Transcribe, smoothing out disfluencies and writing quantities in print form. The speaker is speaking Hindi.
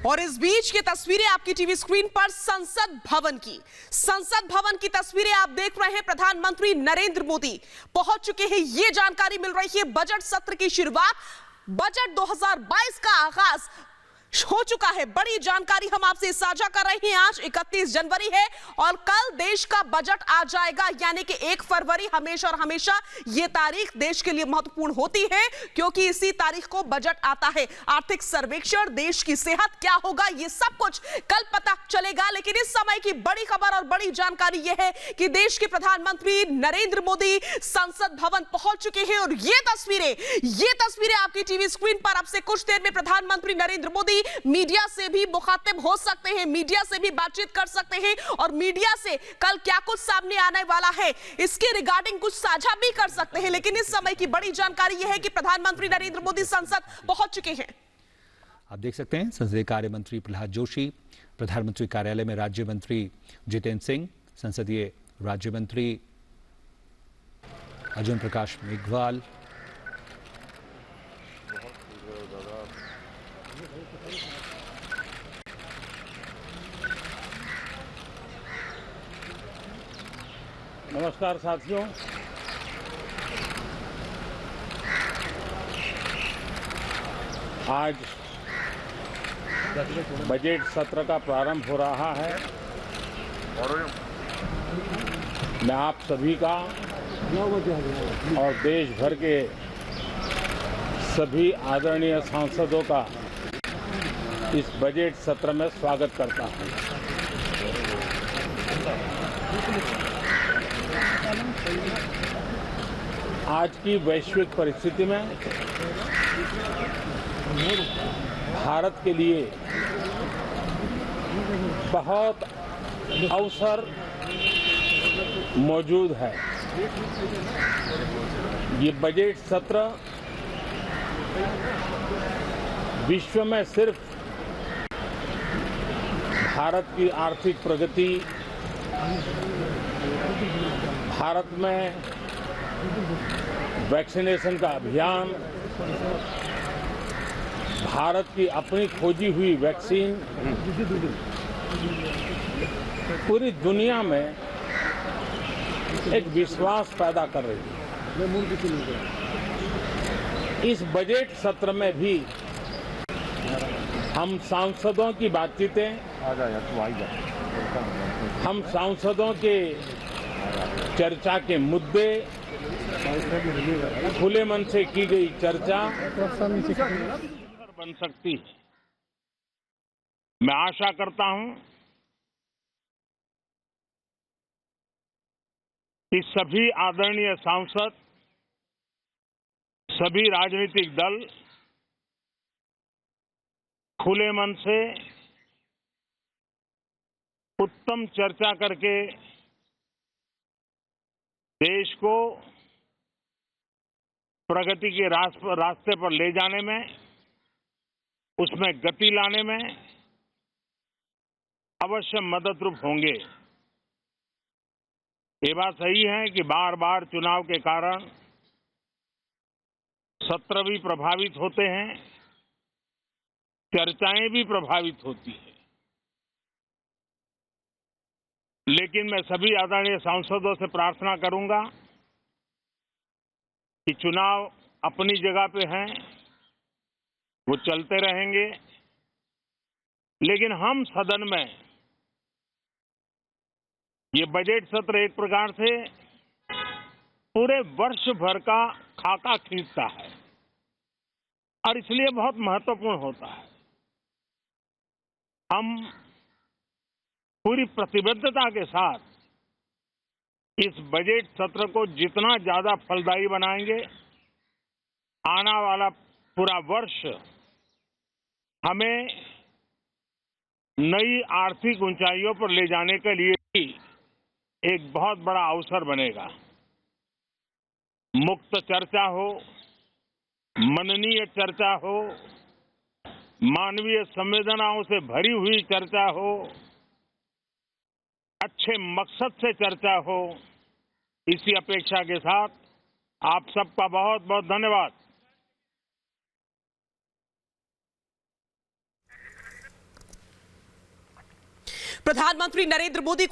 और इस बीच की तस्वीरें आपकी टीवी स्क्रीन पर संसद भवन की तस्वीरें आप देख रहे हैं। प्रधानमंत्री नरेंद्र मोदी पहुंच चुके हैं। ये जानकारी मिल रही है। बजट सत्र की शुरुआत, बजट 2022 का आगाज हो चुका है। बड़ी जानकारी हम आपसे साझा कर रहे हैं। आज 31 जनवरी है और कल देश का बजट आ जाएगा, यानी कि 1 फरवरी। हमेशा और हमेशा ये तारीख देश के लिए महत्वपूर्ण होती है क्योंकि इसी तारीख को बजट आता है। आर्थिक सर्वेक्षण, देश की सेहत क्या होगा, ये सब कुछ कल पता चलेगा। लेकिन इस समय की बड़ी खबर और बड़ी जानकारी यह है कि देश के प्रधानमंत्री नरेंद्र मोदी संसद भवन पहुंच चुके हैं। और ये तस्वीरें आपकी टीवी स्क्रीन पर। अब से कुछ देर में प्रधानमंत्री नरेंद्र मोदी मीडिया से भी मुखातिब हो सकते हैं, मीडिया से भी बातचीत कर सकते हैं और मीडिया से कल क्या कुछ सामने आने वाला है इसके रिगार्डिंग कुछ साझा भी कर सकते हैं। लेकिन इस समय की बड़ी जानकारी यह है कि प्रधानमंत्री नरेंद्र मोदी संसद पहुंच चुके हैं। आप देख सकते हैं संसदीय कार्य मंत्री प्रहलाद जोशी, प्रधानमंत्री कार्यालय में राज्य मंत्री जितेंद्र सिंह, संसदीय राज्य मंत्री अर्जुन प्रकाश मेघवाल, नमस्कार साथियों, आज बजट सत्र का प्रारंभ हो रहा है। मैं आप सभी का और देश भर के सभी आदरणीय सांसदों का इस बजट सत्र में स्वागत करता हूं। आज की वैश्विक परिस्थिति में भारत के लिए बहुत अवसर मौजूद है। ये बजट सत्र विश्व में सिर्फ भारत की आर्थिक प्रगति, भारत में वैक्सीनेशन का अभियान, भारत की अपनी खोजी हुई वैक्सीन पूरी दुनिया में एक विश्वास पैदा कर रही है। इस बजट सत्र में भी हम सांसदों की बातचीतें, हम सांसदों के चर्चा के मुद्दे, खुले मन से की गई चर्चा बन सकती है। मैं आशा करता हूं कि सभी आदरणीय सांसद, सभी राजनीतिक दल खुले मन से उत्तम चर्चा करके देश को प्रगति के रास्ते पर ले जाने में, उसमें गति लाने में अवश्य मददरूप होंगे। ये बात सही है कि बार बार चुनाव के कारण सत्र भी प्रभावित होते हैं, चर्चाएं भी प्रभावित होती हैं। लेकिन मैं सभी आदरणीय सांसदों से प्रार्थना करूंगा कि चुनाव अपनी जगह पे हैं, वो चलते रहेंगे, लेकिन हम सदन में ये बजट सत्र एक प्रकार से पूरे वर्ष भर का खाका खींचता है और इसलिए बहुत महत्वपूर्ण होता है। हम पूरी प्रतिबद्धता के साथ इस बजट सत्र को जितना ज्यादा फलदायी बनाएंगे, आने वाला पूरा वर्ष हमें नई आर्थिक ऊंचाइयों पर ले जाने के लिए भी एक बहुत बड़ा अवसर बनेगा। मुक्त चर्चा हो, मननीय चर्चा हो, मानवीय संवेदनाओं से भरी हुई चर्चा हो, अच्छे मकसद से चर्चा हो, इसी अपेक्षा के साथ आप सबका बहुत बहुत धन्यवाद। प्रधानमंत्री नरेंद्र मोदी